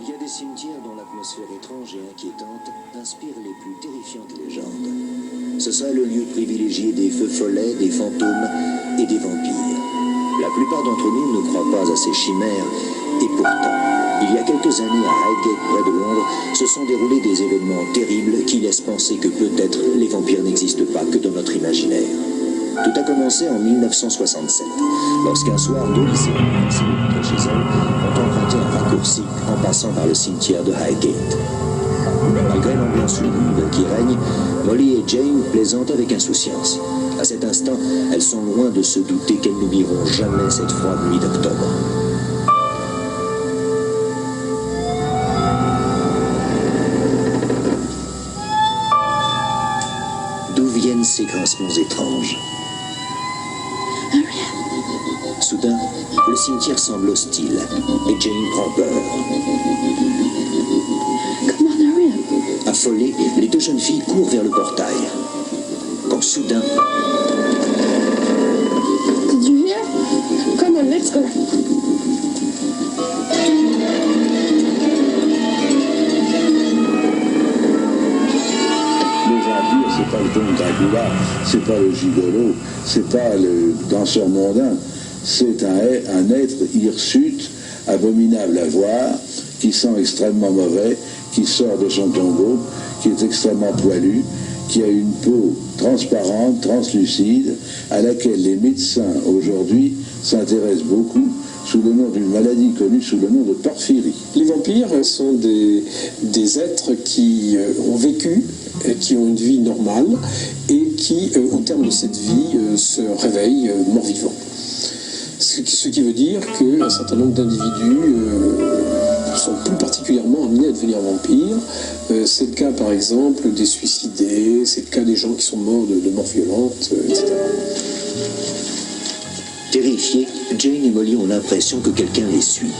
Il y a des cimetières dont l'atmosphère étrange et inquiétante inspire les plus terrifiantes légendes. Ce serait le lieu privilégié des feux follets, des fantômes et des vampires. La plupart d'entre nous ne croient pas à ces chimères, et pourtant, il y a quelques années à Highgate, près de Londres, se sont déroulés des événements terribles qui laissent penser que peut-être les vampires n'existent pas que dans notre imaginaire. Tout a commencé en 1967, lorsqu'un soir, deux lycéens qui rentrés chez elles ont emprunté un raccourci en passant par le cimetière de Highgate. Malgré l'ambiance lugubre qui règne, Molly et Jane plaisantent avec insouciance. À cet instant, elles sont loin de se douter qu'elles n'oublieront jamais cette froide nuit d'octobre. D'où viennent ces grincements étranges? Soudain, le cimetière semble hostile et Jane prend peur. Come on, hurry up. Affolées, les deux jeunes filles courent vers le portail. Quand soudain... Did you hear? Come on, let's go. Le vampire, c'est pas le comte Dracula, c'est pas le gigolo, c'est pas le danseur mondain. C'est un être hirsute, abominable à voir, qui sent extrêmement mauvais, qui sort de son tombeau, qui est extrêmement poilu, qui a une peau transparente, translucide, à laquelle les médecins aujourd'hui s'intéressent beaucoup sous le nom d'une maladie connue sous le nom de porphyrie. Les vampires sont des êtres qui ont vécu, qui ont une vie normale et qui, au terme de cette vie, se réveillent morts-vivants. Ce qui veut dire qu'un certain nombre d'individus sont plus particulièrement amenés à devenir vampires. C'est le cas par exemple des suicidés, c'est le cas des gens qui sont morts de mort violente, etc. Terrifiées, Jane et Molly ont l'impression que quelqu'un les suit.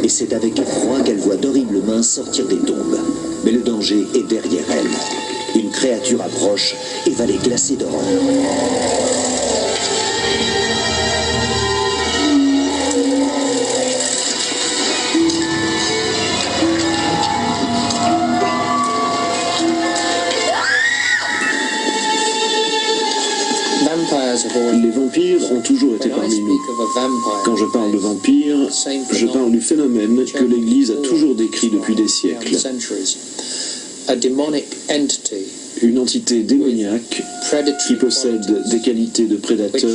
Et c'est avec effroi qu'elle voit d'horribles mains sortir des tombes. Mais le danger est derrière elle. Une créature approche et va les glacer d'horreur. Les vampires ont toujours été parmi nous. Quand je parle de vampires, je parle du phénomène que l'Église a toujours décrit depuis des siècles. Une entité démoniaque qui possède des qualités de prédateur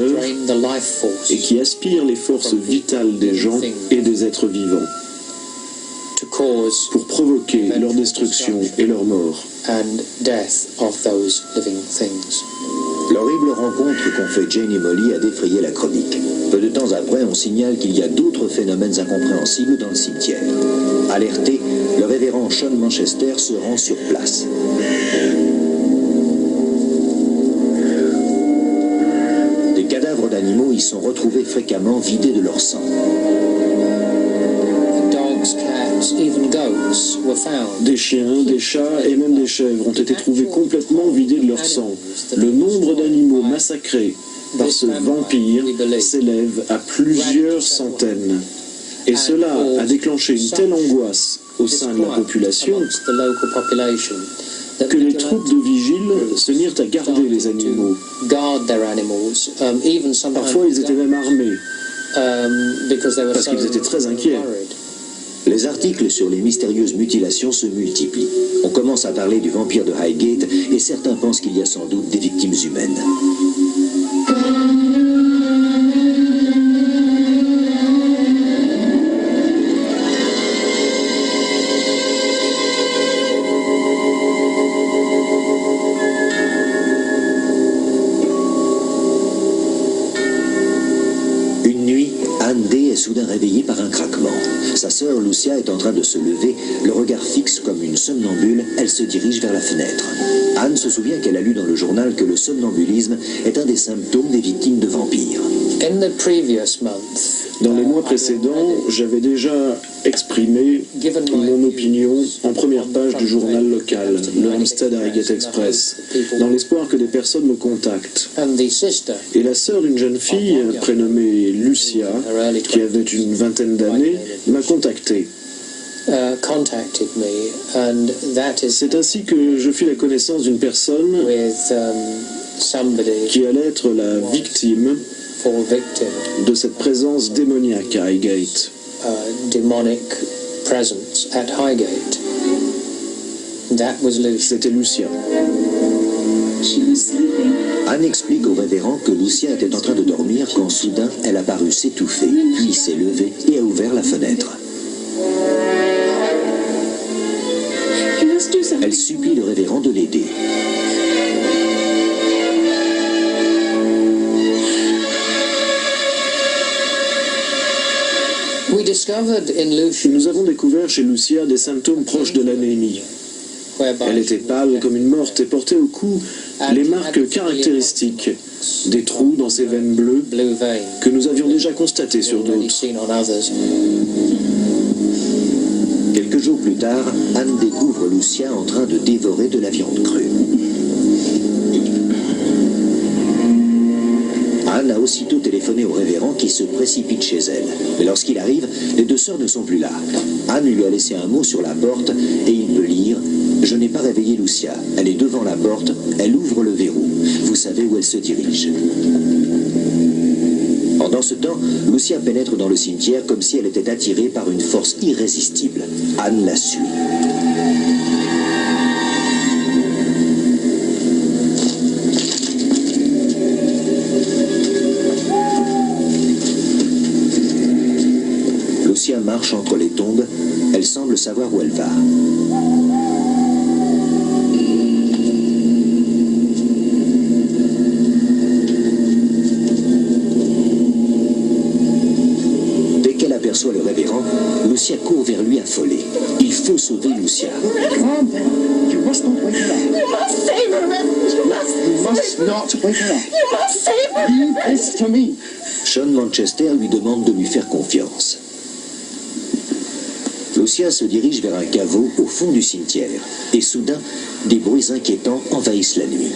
et qui aspire les forces vitales des gens et des êtres vivants pour provoquer leur destruction et leur mort. L'horrible rencontre qu'ont fait Jane et Molly a défrayé la chronique. Peu de temps après, on signale qu'il y a d'autres phénomènes incompréhensibles dans le cimetière. Alerté, le révérend Sean Manchester se rend sur place. Des cadavres d'animaux y sont retrouvés fréquemment vidés de leur sang. Des chiens, des chats et même des chèvres ont été trouvés complètement vidés de leur sang. Le nombre d'animaux massacrés par ce vampire s'élève à plusieurs centaines. Et cela a déclenché une telle angoisse au sein de la population que les troupes de vigiles se mirent à garder les animaux. Parfois, ils étaient même armés, parce qu'ils étaient très inquiets. Les articles sur les mystérieuses mutilations se multiplient. On commence à parler du vampire de Highgate et certains pensent qu'il y a sans doute des victimes humaines. Une nuit, Anne Day est soudain réveillée par un craquement. Sa sœur Lucia est en train de se lever, le regard fixe comme une somnambule, elle se dirige vers la fenêtre. Anne se souvient qu'elle a lu dans le journal que le somnambulisme est un des symptômes des victimes de vampires. Dans les mois précédents, j'avais déjà exprimé mon opinion en première page du journal local, le Hampstead Highgate Express, dans l'espoir que des personnes me contactent. Et la sœur d'une jeune fille, prénommée Lucia, qui avait une vingtaine d'années, m'a contacté. C'est ainsi que je fis la connaissance d'une personne qui allait être la victime de cette présence démoniaque à Highgate. C'était Lucia. Anne explique au révérend que Lucia était en train de dormir quand soudain elle a paru s'étouffer, puis s'est levée et a ouvert la fenêtre. Elle supplie le révérend de l'aider. Nous avons découvert chez Lucia des symptômes proches de l'anémie. Elle était pâle comme une morte et portait au cou les marques caractéristiques des trous dans ses veines bleues que nous avions déjà constatés sur d'autres. Quelques jours plus tard, Anne découvre Lucia en train de dévorer de la viande crue. Anne a aussitôt téléphoné au révérend qui se précipite chez elle. Mais lorsqu'il arrive, les deux sœurs ne sont plus là. Anne lui a laissé un mot sur la porte et il peut lire « Je n'ai pas réveillé Lucia. Elle est devant la porte. Elle ouvre le verrou. Vous savez où elle se dirige. » Pendant ce temps, Lucia pénètre dans le cimetière comme si elle était attirée par une force irrésistible. Anne la suit. Lucia marche entre les tombes. Elle semble savoir où elle va. Aperçoit le révérend, Lucia court vers lui affolée. Il faut sauver Lucia. Calm down. You must not wake her up. You must save her, Reverend. You must not wake her up. You must save her. Leave this to me. Sean Manchester lui demande de lui faire confiance. Lucia se dirige vers un caveau au fond du cimetière. Et soudain, des bruits inquiétants envahissent la nuit.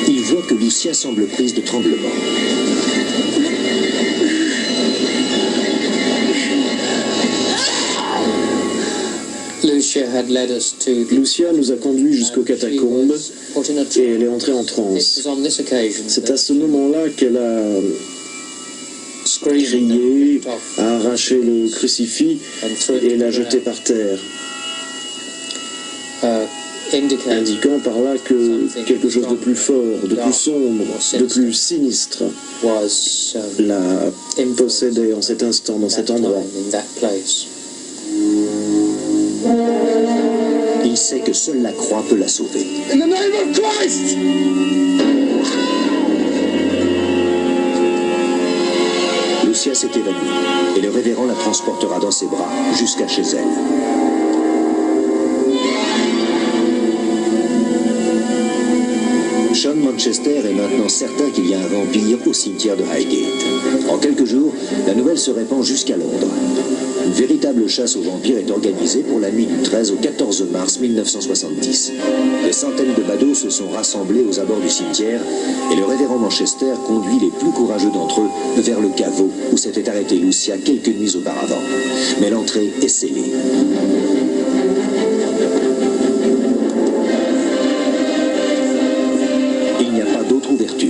Il voit que Lucia semble prise de tremblement. Lucia nous a conduits jusqu'aux catacombes et elle est entrée en transe. C'est à ce moment-là qu'elle a crié, a arraché le crucifix et l'a jeté par terre, indiquant par là que quelque chose de plus fort, de plus sombre, de plus sinistre la possédait en cet instant, dans cet endroit. Il sait que seule la croix peut la sauver. In the name of Christ! Lucia s'est évanouie et le révérend la transportera dans ses bras jusqu'à chez elle. Sean Manchester est maintenant certain qu'il y a un vampire au cimetière de Highgate. En quelques jours, la nouvelle se répand jusqu'à Londres. Une véritable chasse aux vampires est organisée pour la nuit du 13 au 14 mars 1970. Des centaines de badauds se sont rassemblés aux abords du cimetière et le révérend Manchester conduit les plus courageux d'entre eux vers le caveau où s'était arrêtée Lucia quelques nuits auparavant. Mais l'entrée est scellée. Il n'y a pas d'autre ouverture.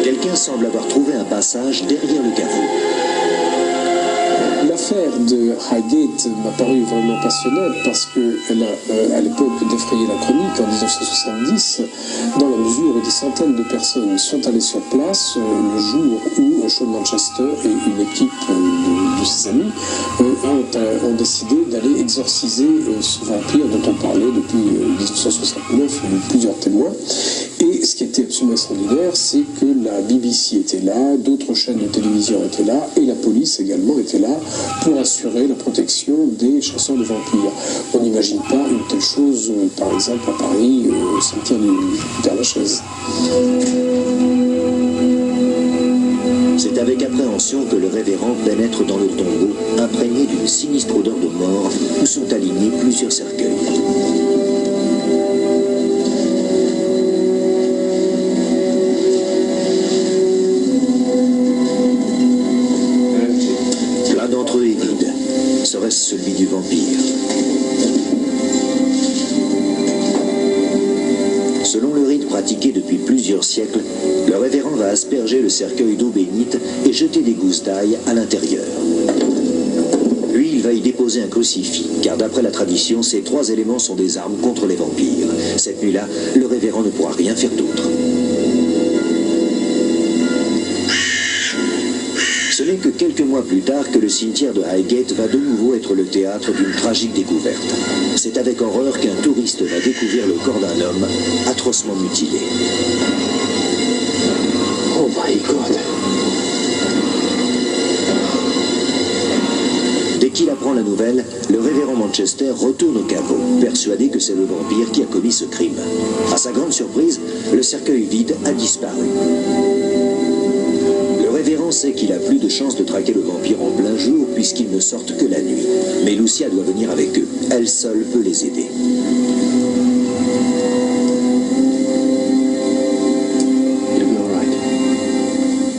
Quelqu'un semble avoir trouvé un passage derrière le caveau. L'affaire de Highgate m'a paru vraiment passionnante parce qu'elle a, à l'époque, défrayé la chronique en 1970, dans la mesure où des centaines de personnes sont allées sur place le jour où Sean Manchester et une équipe de ses amis ont décidé d'aller exorciser ce vampire dont on parlait depuis 1969, il y a eu plusieurs témoins. Et ce qui était absolument extraordinaire, c'est que la BBC était là, d'autres chaînes de télévision étaient là, et la police également était là pour assurer la protection des chasseurs de vampires. On n'imagine pas une telle chose, par exemple, à Paris, au cimetière du Père-Lachaise. C'est avec appréhension que le révérend pénètre dans le tombeau, imprégné d'une sinistre odeur de mort, où sont alignés plusieurs cercueils. L'un d'entre eux est vide. Serait-ce celui du vampire? Selon le rite pratiqué depuis plusieurs siècles, le révérend va asperger le cercueil d'eau bénite et jeter des gousses d'ail à l'intérieur. Puis il va y déposer un crucifix, car d'après la tradition, ces trois éléments sont des armes contre les vampires. Cette nuit-là, le révérend ne pourra rien faire d'autre. Ce n'est que quelques mois plus tard que le cimetière de Highgate va de nouveau être le théâtre d'une tragique découverte. C'est avec horreur qu'un touriste va découvrir le corps d'un homme atrocement mutilé. Oh my God! Dès qu'il apprend la nouvelle, le révérend Manchester retourne au caveau, persuadé que c'est le vampire qui a commis ce crime. À sa grande surprise, le cercueil vide a disparu. Le révérend sait qu'il a plus de chances de traquer le vampire en plein jour puisqu'ils ne sortent que la nuit. Mais Lucia doit venir avec eux. Elle seule peut les aider.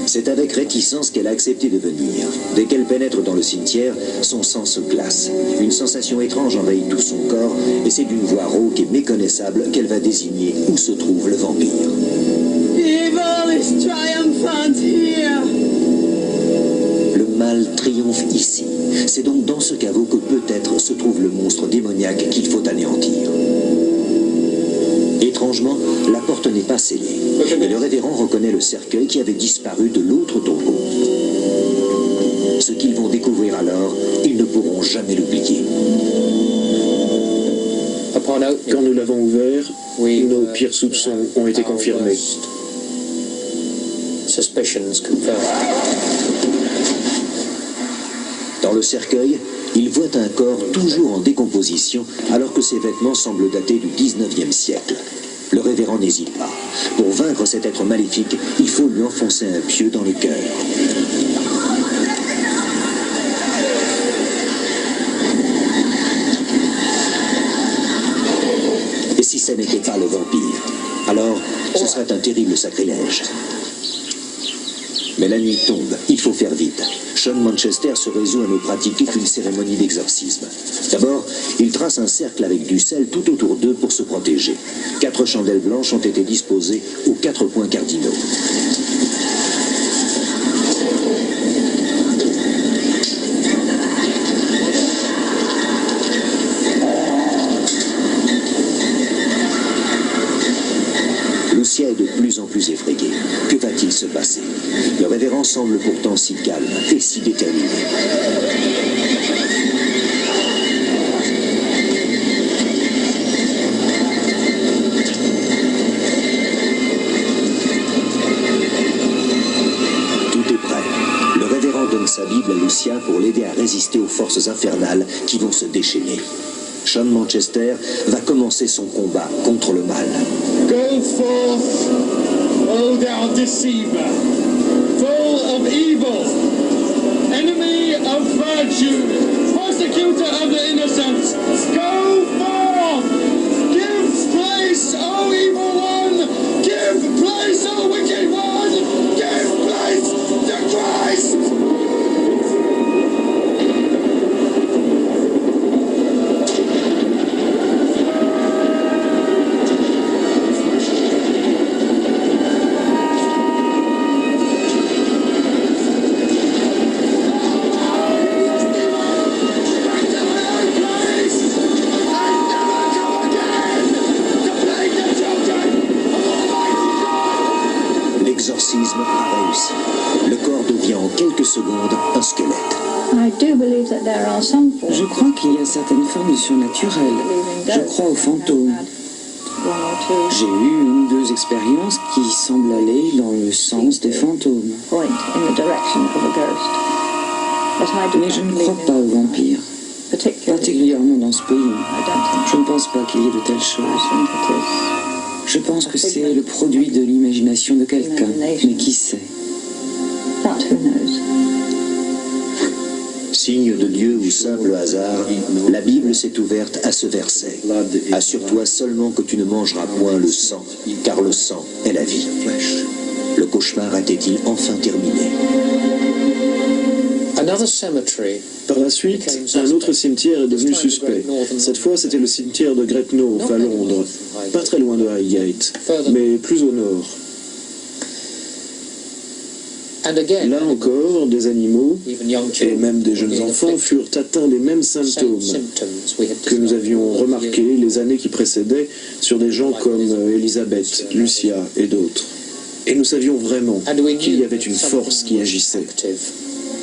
C'est avec réticence qu'elle a accepté de venir. Dès qu'elle pénètre dans le cimetière, son sang se glace. Une sensation étrange envahit tout son corps et c'est d'une voix rauque et méconnaissable qu'elle va désigner où se trouve le vampire. Evil is triumphant here. Le mal triomphe ici. C'est donc dans ce caveau que peut-être se trouve le monstre démoniaque qu'il faut anéantir. Étrangement, la porte n'est pas scellée. Et le révérend reconnaît le cercueil qui avait disparu de l'autre tombeau. Ce qu'ils vont découvrir alors, ils ne pourront jamais l'oublier. Quand nous l'avons ouvert, nos pires soupçons ont été confirmés. Dans le cercueil, il voit un corps toujours en décomposition alors que ses vêtements semblent dater du 19e siècle. Le révérend n'hésite pas. Pour vaincre cet être maléfique, il faut lui enfoncer un pieu dans le cœur. Et si ce n'était pas le vampire? Alors, ce serait un terrible sacrilège. Mais la nuit tombe, il faut faire vite. Sean Manchester se résout à ne pratiquer qu'une cérémonie d'exorcisme. D'abord, il trace un cercle avec du sel tout autour d'eux pour se protéger. 4 chandelles blanches ont été disposées aux 4 points cardinaux. Lucia est de plus en plus effrayée. Que va-t-il se passer? Le révérend semble pourtant si calme et si déterminé. Tout est prêt. Le révérend donne sa Bible à Lucia pour l'aider à résister aux forces infernales qui vont se déchaîner. Sean Manchester va commencer son combat contre le mal. Go forth, O thou deceiver, full of evil, enemy of virtue, persecutor of the innocent. Go forth, give place, O evil one, give place, O wicked one, give place to Christ. l'exorcisme a réussi. Le corps devient en quelques secondes un squelette. Je crois qu'il y a certaines formes surnaturelles. Je crois aux fantômes. J'ai eu une ou deux expériences qui semblent aller dans le sens des fantômes. Mais je ne crois pas aux vampires, particulièrement dans ce pays. Je ne pense pas qu'il y ait de telles choses. Je pense que c'est le produit de l'imagination de quelqu'un, mais qui sait? Signe de Dieu ou simple hasard, la Bible s'est ouverte à ce verset. Assure-toi seulement que tu ne mangeras point le sang, car le sang est la vie. Le cauchemar était-il enfin terminé? Par la suite, un autre cimetière est devenu suspect. Cette fois, c'était le cimetière de Great North à Londres, pas très loin de Highgate, mais plus au nord. Là encore, des animaux, et même des jeunes enfants, furent atteints des mêmes symptômes que nous avions remarqués les années qui précédaient sur des gens comme Elisabeth, Lucia et d'autres. Et nous savions vraiment qu'il y avait une force qui agissait.